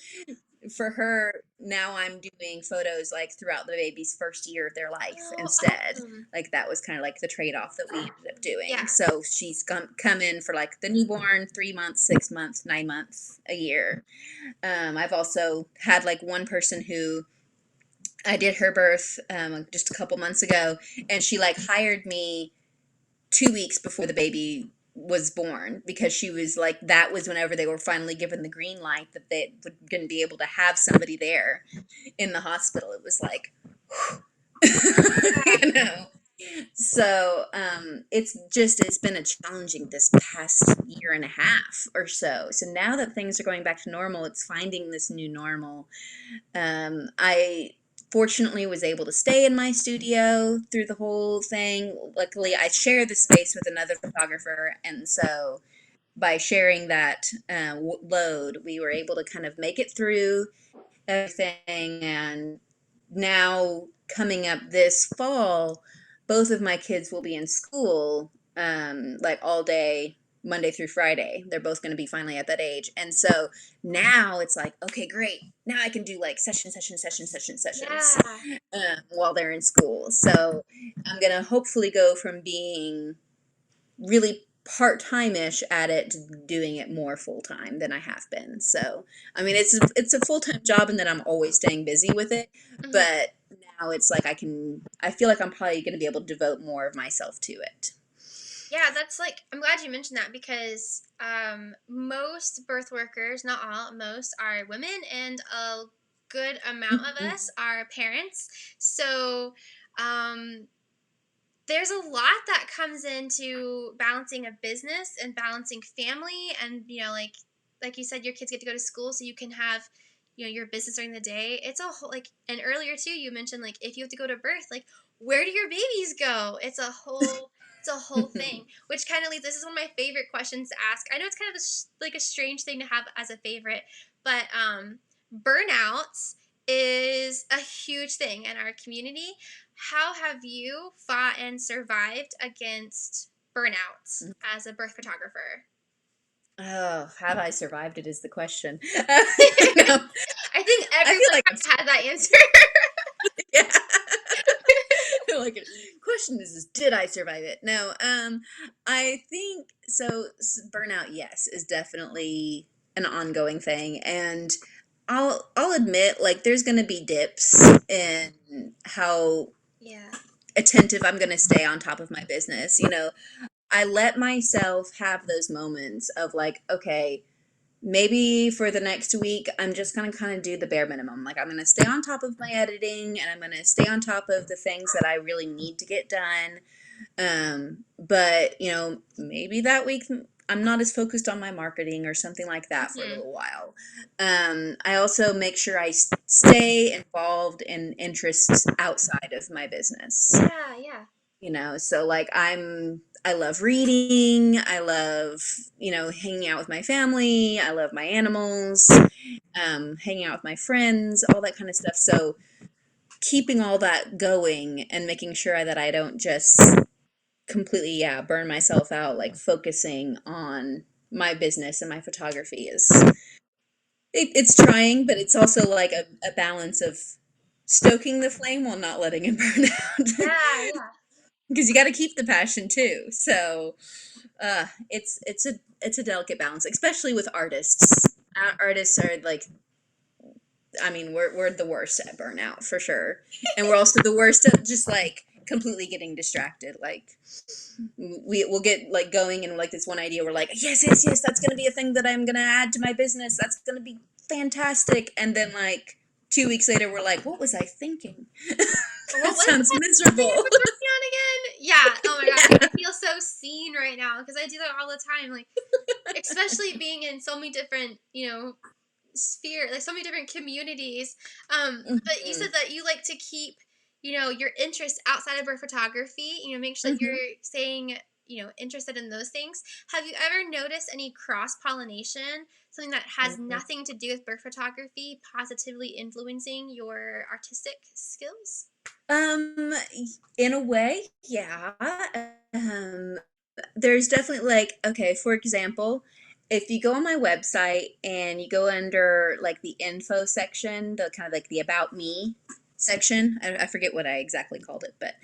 for her, now I'm doing photos like throughout the baby's first year of their life instead. Awesome. Like that was kind of like the trade-off that we ended up doing. Yeah. So she's come in for like the newborn, 3 months, 6 months, 9 months, a year. I've also had like one person who I did her birth just a couple months ago, and she like hired me 2 weeks before the baby was born because she was like, that was whenever they were finally given the green light that they were going to be able to have somebody there in the hospital. It was like, So it's been a challenging this past year and a half or so. So now that things are going back to normal, it's finding this new normal. I fortunately was able to stay in my studio through the whole thing. Luckily, I share the space with another photographer, and so by sharing that load, we were able to kind of make it through everything. And now coming up this fall, both of my kids will be in school like all day Monday through Friday. They're both going to be finally at that age. And so now it's like, okay, great. Now I can do like sessions while they're in school. So I'm going to hopefully go from being really part-time-ish at it to doing it more full-time than I have been. So, I mean, it's a full-time job and that I'm always staying busy with it, but now it's like I feel like I'm probably going to be able to devote more of myself to it. Yeah, that's like, I'm glad you mentioned that because most birth workers, not all, most are women, and a good amount of Mhm. us are parents. So um, there's a lot that comes into balancing a business and balancing family, and like you said, your kids get to go to school so you can have your business during the day. It's a whole, like, and earlier too you mentioned, like, if you have to go to birth, like, where do your babies go? It's a whole thing, which kind of leads, this is one of my favorite questions to ask. I know it's kind of like a strange thing to have as a favorite, but burnout is a huge thing in our community. How have you fought and survived against burnout as a birth photographer? Oh, have I survived it is the question. No, I think I feel everyone like has had that answer. yeah. Like question is did I survive it? No, I think so. Burnout, yes, is definitely an ongoing thing, and I'll admit, like, there's gonna be dips in how Yeah. attentive I'm gonna stay on top of my business. I let myself have those moments of like, okay, maybe for the next week, I'm just going to kind of do the bare minimum. Like, I'm going to stay on top of my editing and I'm going to stay on top of the things that I really need to get done. But, maybe that week I'm not as focused on my marketing or something like that for a Hmm. little while. I also make sure I stay involved in interests outside of my business. Yeah, yeah. So like I love reading, I love, hanging out with my family, I love my animals, hanging out with my friends, all that kind of stuff. So keeping all that going and making sure that I don't just completely, burn myself out, like focusing on my business and my photography it's trying, but it's also like a balance of stoking the flame while not letting it burn out. Yeah, yeah. Because you got to keep the passion too. So it's a delicate balance, especially with artists. Artists are like, I mean, we're the worst at burnout for sure, and we're also the worst at just like completely getting distracted. Like we'll get like going and like this one idea, we're like, yes, yes, yes, that's gonna be a thing that I'm gonna add to my business. That's gonna be fantastic, and then like 2 weeks later, we're like, what was I thinking? What That was sounds that thing I miserable. was working on again? Yeah. Oh my gosh, I feel so seen right now because I do that all the time. Like, especially being in so many different, sphere, like so many different communities. But you Mhm. said that you like to keep, your interest outside of birth photography. Make sure that you're Mhm. staying, interested in those things. Have you ever noticed any cross pollination, something that has Mhm. nothing to do with birth photography, positively influencing your artistic skills? In a way, yeah. Um, there's definitely like, okay, for example, if you go on my website and you go under like the info section, the kind of like the about me section, I forget what I exactly called it, but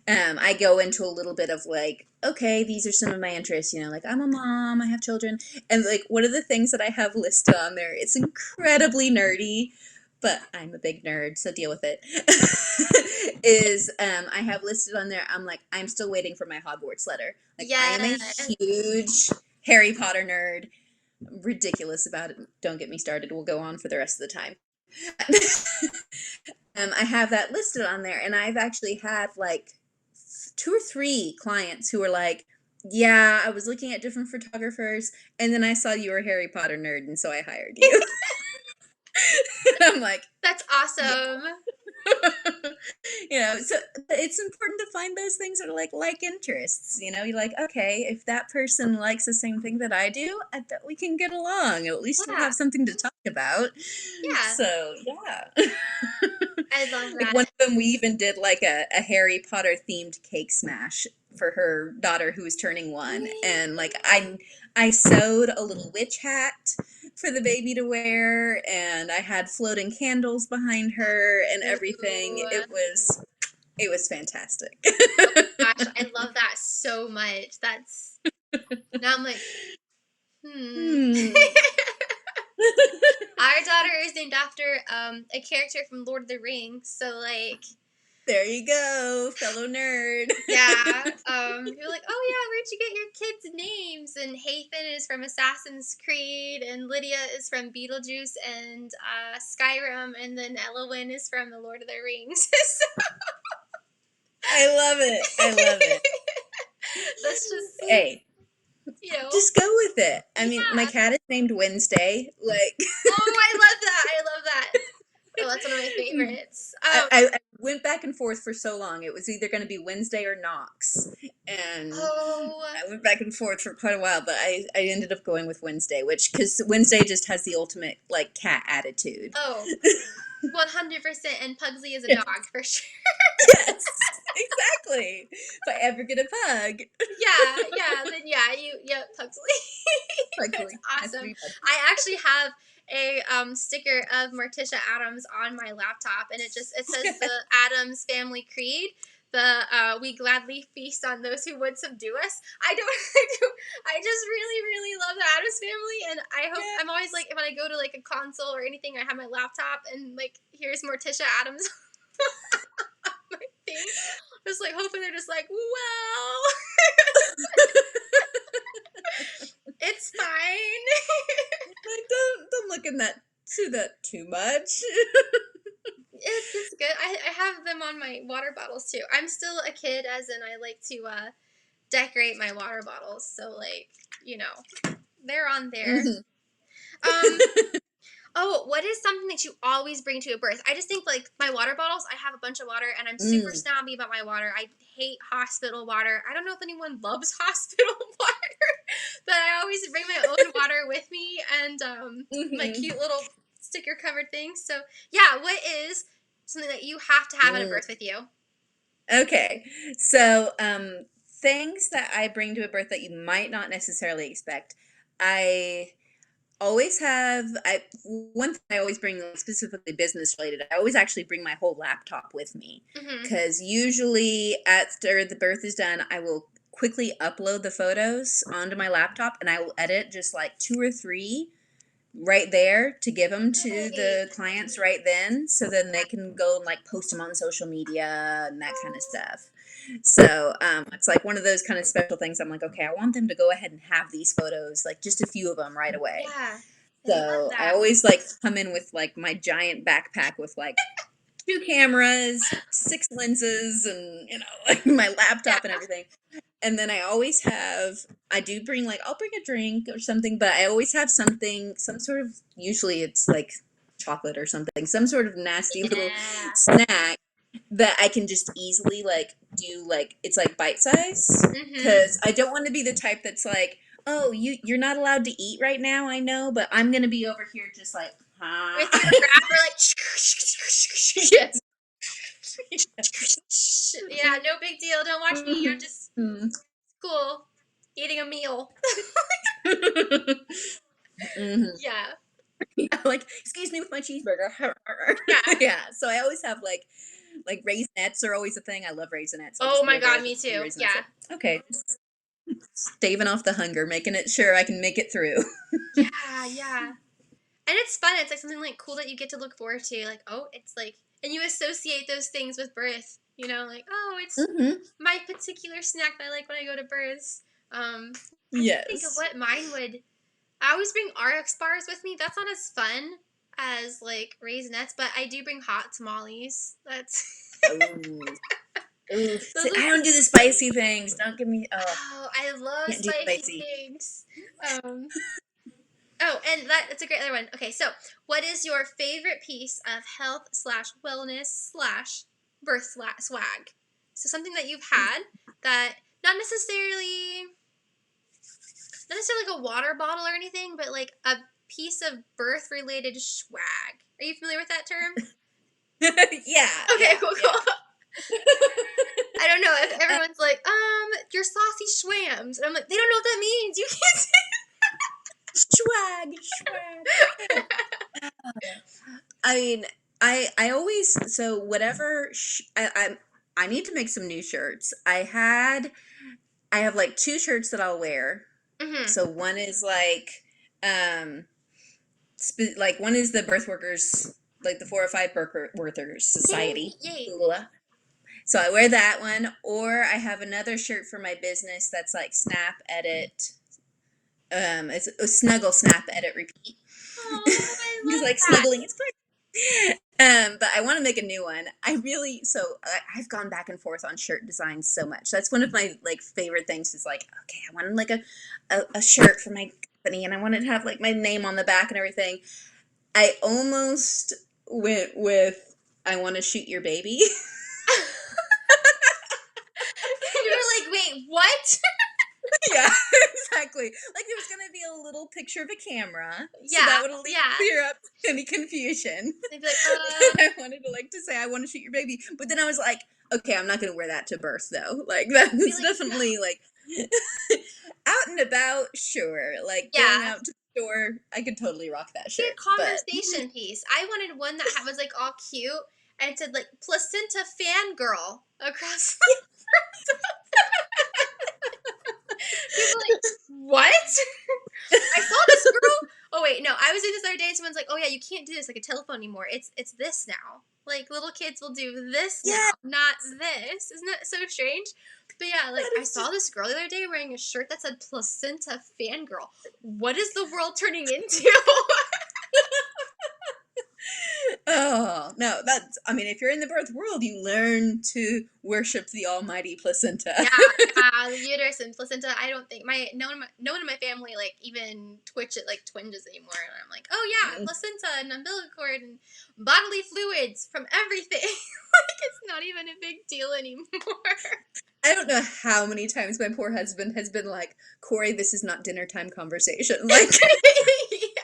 I go into a little bit of like, okay, these are some of my interests, like I'm a mom, I have children, and like one of the things that I have listed on there, it's incredibly nerdy, but I'm a big nerd, so deal with it. Is I have listed on there, I'm like, I'm still waiting for my Hogwarts letter. Like, I am a Yes. huge Harry Potter nerd. Ridiculous about it. Don't get me started. We'll go on for the rest of the time. I have that listed on there, and I've actually had like 2 or 3 clients who were like, yeah, I was looking at different photographers, and then I saw you were a Harry Potter nerd, and so I hired you. And I'm like, That's yeah. awesome. So it's important to find those things that are like interests. You're like, okay, if that person likes the same thing that I do, I bet we can get along. At least we'll Yeah. have something to talk about. Yeah. So yeah. I love Like that. one of them, we even did like a Harry Potter themed cake smash for her daughter who was turning 1, and like I sewed a little witch hat for the baby to wear, and I had floating candles behind her and everything. Ooh. It was fantastic. Gosh, I love that so much. That's Now I'm like, hmm. Hmm. Our daughter is named after a character from Lord of the Rings, so like, There you go, fellow nerd. yeah. You're like, oh yeah, where'd you get from Assassin's Creed, and Lydia is from Beetlejuice and Skyrim, and then Elowyn is from The Lord of the Rings. I love it. I love it. That's just, Hey, just go with it. I mean, my Yeah. cat is named Wednesday. Like, Oh, I love that. I love that. Oh, that's one of my favorites. I went back and forth for so long. It was either going to be Wednesday or Knox, and I went back and forth for quite a while. But I ended up going with Wednesday, because Wednesday just has the ultimate like cat attitude. Oh, 100%. And Pugsley is a dog for sure. Yes, exactly. If I ever get a pug. Pugsley. Pugsley. That's awesome. I actually have a sticker of Morticia Addams on my laptop, and it says the Addams family creed. We gladly feast on those who would subdue us. I just really, really love the Addams family, and I hope I'm always like, when I go to like a console or anything, I have my laptop and like here's Morticia Addams on my thing. Just like hoping they're just like, well, it's fine. Like, don't look in that too much. It's good. I have them on my water bottles too. I'm still a kid, as in I like to decorate my water bottles. So like, they're on there. Oh, what is something that you always bring to a birth? I just think like my water bottles, I have a bunch of water and I'm super snobby about my water. I hate hospital water. I don't know if anyone loves hospital water, but I always bring my own water with me and my cute little sticker covered things. So yeah, what is something that you have to have at a birth with you? Okay, so things that I bring to a birth that you might not necessarily expect. I always have one thing I always bring, specifically business related. I always actually bring my whole laptop with me, because usually after the birth is done, I will quickly upload the photos onto my laptop, and I will edit just like 2 or 3 right there to give them to the clients right then, so then they can go and like post them on social media and that kind of stuff. So it's like one of those kind of special things. I'm like, okay, I want them to go ahead and have these photos, like just a few of them right away. Yeah. So I always like come in with like my giant backpack with like 2 cameras, 6 lenses, and like my laptop and everything. And then I'll bring I'll bring a drink or something, but I always have something, some sort of, usually it's like chocolate or something, some sort of nasty little snack that I can just easily like do, like it's like bite size, because I don't want to be the type that's like, oh, you're not allowed to eat right now, I know, but I'm gonna be over here just like with your grabber like yes. Yeah, no big deal. Don't watch me. You're just cool eating a meal. Yeah. Like, excuse me with my cheeseburger. Yeah. So I always have like raisinets are always a thing. I love raisinets. Oh my god, me too. Yeah. Okay. Staving off the hunger, making it sure I can make it through. Yeah. And it's fun. It's like something like cool that you get to look forward to. Like, oh, it's like, and you associate those things with birth. Like, oh, it's my particular snack that I like when I go to births. Yes. Think of what mine would. I always bring RX bars with me. That's not as fun as like raisinets, but I do bring hot tamales. That's. Ooh. See, I don't do the spicy things. Don't give me. Oh, I love spicy things. Oh, and that's a great other one. Okay, so what is your favorite piece of health/wellness/birth swag? So something that you've had that not necessarily like a water bottle or anything, but like a piece of birth related swag. Are you familiar with that term? Yeah. Okay, cool. I don't know if everyone's like, your saucy schwams. And I'm like, they don't know what that means. You can't say swag. I mean, I always, so whatever, I need to make some new shirts. I have like 2 shirts that I'll wear. So one is like, one is the birth workers, like the 4 or 5 birth workers society. Yay. So I wear that one, or I have another shirt for my business that's like snap, edit, It's a snuggle, snap, edit, repeat. Oh, I Just love like that. snuggling. It's great. But I want to make a new one. I've gone back and forth on shirt designs so much. That's one of my like favorite things is like, okay, I wanted like a shirt for my company and I wanted to have like my name on the back and everything. I almost went with I want to shoot your baby. You were like, wait, what? Yeah, exactly. Like there was gonna be a little picture of a camera, so Yeah, that would at least yeah. clear up any confusion. They'd be like, I wanted to like to say I want to shoot your baby, but then I was like, okay, I'm not gonna wear that to birth though. Like that's be like, definitely like out and about, sure. Like going yeah. out to the store, I could totally rock that Be a shirt. But conversation piece. I wanted one that was like all cute and it said like placenta fangirl across the front. People like, what? I saw this girl. Oh wait, no, I was doing this the other day and someone's like, oh yeah, you can't do this like a telephone anymore. It's this now. Like little kids will do this yeah, now, not this. Isn't that so strange? But yeah, like that I is saw this girl the other day wearing a shirt that said placenta fangirl. What is the world turning into? oh no, that's I mean, if you're in the birth world, you learn to worship the almighty placenta. Yeah, the uterus and placenta. I don't think no one in my family like even twinges anymore. And I'm like, oh yeah, placenta and umbilical cord and bodily fluids from everything. Like it's not even a big deal anymore. I don't know how many times my poor husband has been like, Corrie, this is not dinner time conversation. Like, Yeah.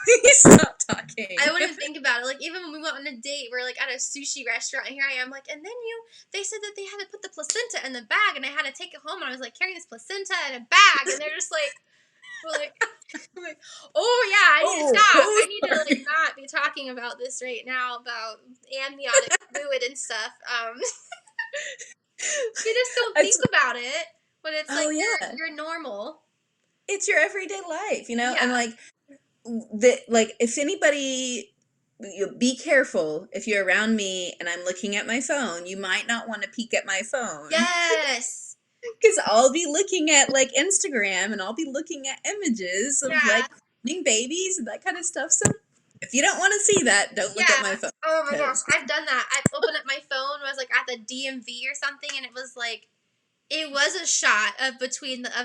please stop talking. I wouldn't think about it. Like even when we went on a date, we're like at a sushi restaurant, and here I am, like, and then they said that they had to put the placenta in the bag, and I had to take it home, and I was like carrying this placenta in a bag, and they're just like, we're like, I'm like, oh yeah, I need to stop. I need to like not be talking about this right now about amniotic fluid and stuff. You just don't think about it when it's like yeah, you're normal. it's your everyday life, you know, and Yeah. like if anybody, be careful if you're around me and I'm looking at my phone. You might not want to peek at my phone. Yes. Because I'll be looking at like Instagram and I'll be looking at images of Yeah. like crowning babies and that kind of stuff. So if you don't want to see that, don't look at my phone. Oh my gosh, 'cause- I've done that. I've opened up my phone when I was like at the DMV or something, and it was like it was a shot of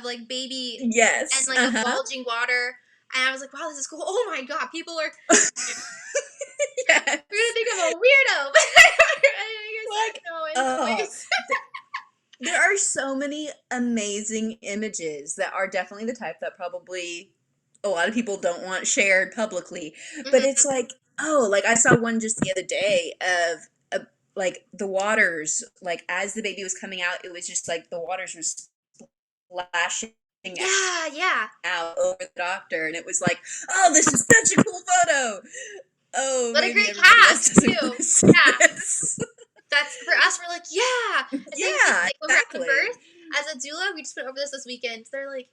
like baby Yes. and like a bulging water, and I was like, wow, this is cool. Oh my god, people are Yes. we're gonna think I'm a weirdo. Like, oh, there are so many amazing images that are definitely the type that probably a lot of people don't want shared publicly. But it's like, oh, like I saw one just the other day of like the waters, like as the baby was coming out, it was just like the waters were splashing Yeah. out over the doctor, and it was like, oh, this is such a cool photo. Oh, What a maybe great everybody else cast, doesn't too. want to see Yeah. this. That's for us. We're like, yeah. And same thing, Yeah, like when we're at the exactly. birth, as a doula, we just went over this weekend. They're like,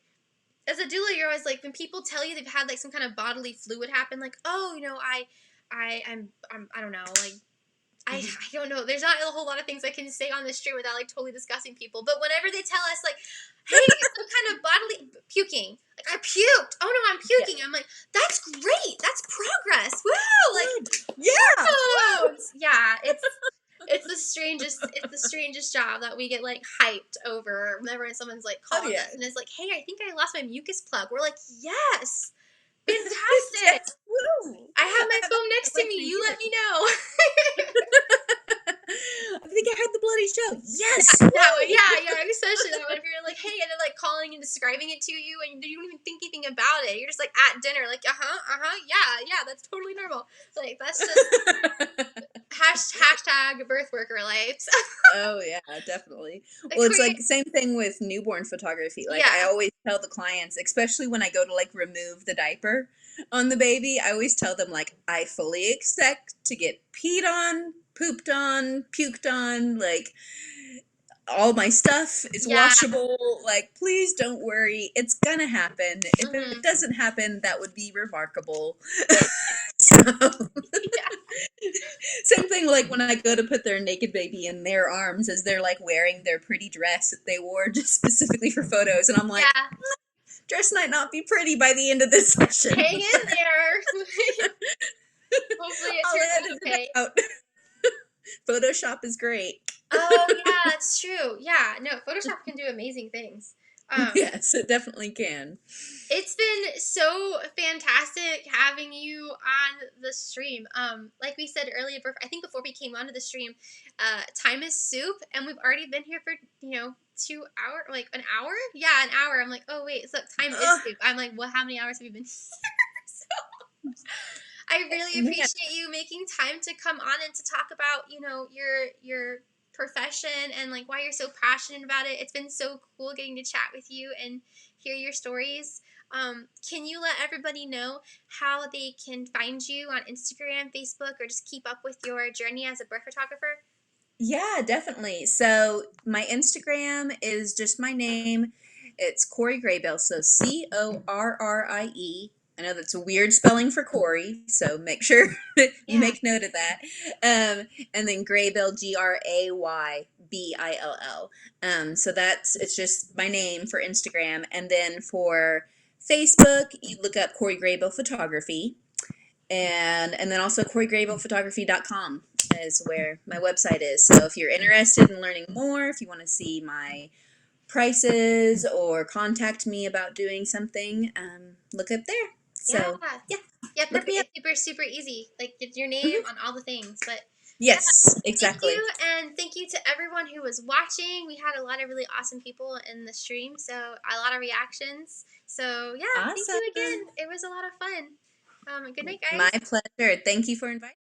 as a doula, you're always like, when people tell you they've had like some kind of bodily fluid happen, like, oh, you know, I'm I don't know, like, I don't know. There's not a whole lot of things I can say on this stream without like totally discussing people. But whenever they tell us like, hey, it's some kind of bodily puking, like I puked. Oh no, I'm puking. I'm like, that's great. That's progress. Woo! Like, Yeah. woo! Yeah, it's the strangest job that we get like hyped over whenever someone's like calling us and is like, hey, I think I lost my mucus plug. We're like, yes, fantastic. Yes. Woo. I have my phone next to me. You let me know. I think I heard the bloody show. Yes. That one, yeah, especially that one. If you're like, hey, and they're like calling and describing it to you, and you don't even think anything about it. You're just like at dinner, like, yeah, that's totally normal. Like that's just hashtag birth worker life. Oh yeah, definitely. Like, Well, it's like same thing with newborn photography. Like I Yeah. always tell the clients, especially when I go to like remove the diaper on the baby, I always tell them like I fully expect to get peed on, pooped on, puked on, like all my stuff is Yeah. washable. Like, please don't worry. It's gonna happen. If Mhm. it doesn't happen, that would be remarkable. So, same thing like when I go to put their naked baby in their arms as they're like wearing their pretty dress that they wore just specifically for photos. And I'm like, Yeah. dress might not be pretty by the end of this session. Hang in there. Hopefully it I'll turns out edit okay. it out. Photoshop is great. Oh yeah, that's true. Yeah, no, Photoshop can do amazing things. Yes, it definitely can. It's been so fantastic having you on the stream. Like we said earlier, I think before we came onto the stream, time is soup, and we've already been here for 2 hours, like an hour. Yeah, an hour. I'm like, oh wait, look, time is soup. I'm like, well, how many hours have you been here? So I really appreciate you making time to come on and to talk about your profession and like why you're so passionate about it. It's been so cool getting to chat with you and hear your stories. Can you let everybody know how they can find you on Instagram, Facebook, or just keep up with your journey as a birth photographer? Yeah, definitely. So my Instagram is just my name. It's Corrie Graybill. So Corrie. I know that's a weird spelling for Corrie, so make sure you make note of that. And then Graybill, Graybill. So it's just my name for Instagram. And then for Facebook, you look up Corrie Graybill Photography. And then also CorrieGraybillPhotography.com is where my website is. So if you're interested in learning more, if you want to see my prices or contact me about doing something, look up there. So yeah, perfect. It's super, super easy. Like it's your name on all the things, but yes, exactly. Thank you, and thank you to everyone who was watching. We had a lot of really awesome people in the stream, so a lot of reactions. So yeah, Awesome. Thank you again. It was a lot of fun. Good night, guys. My pleasure. Thank you for inviting me.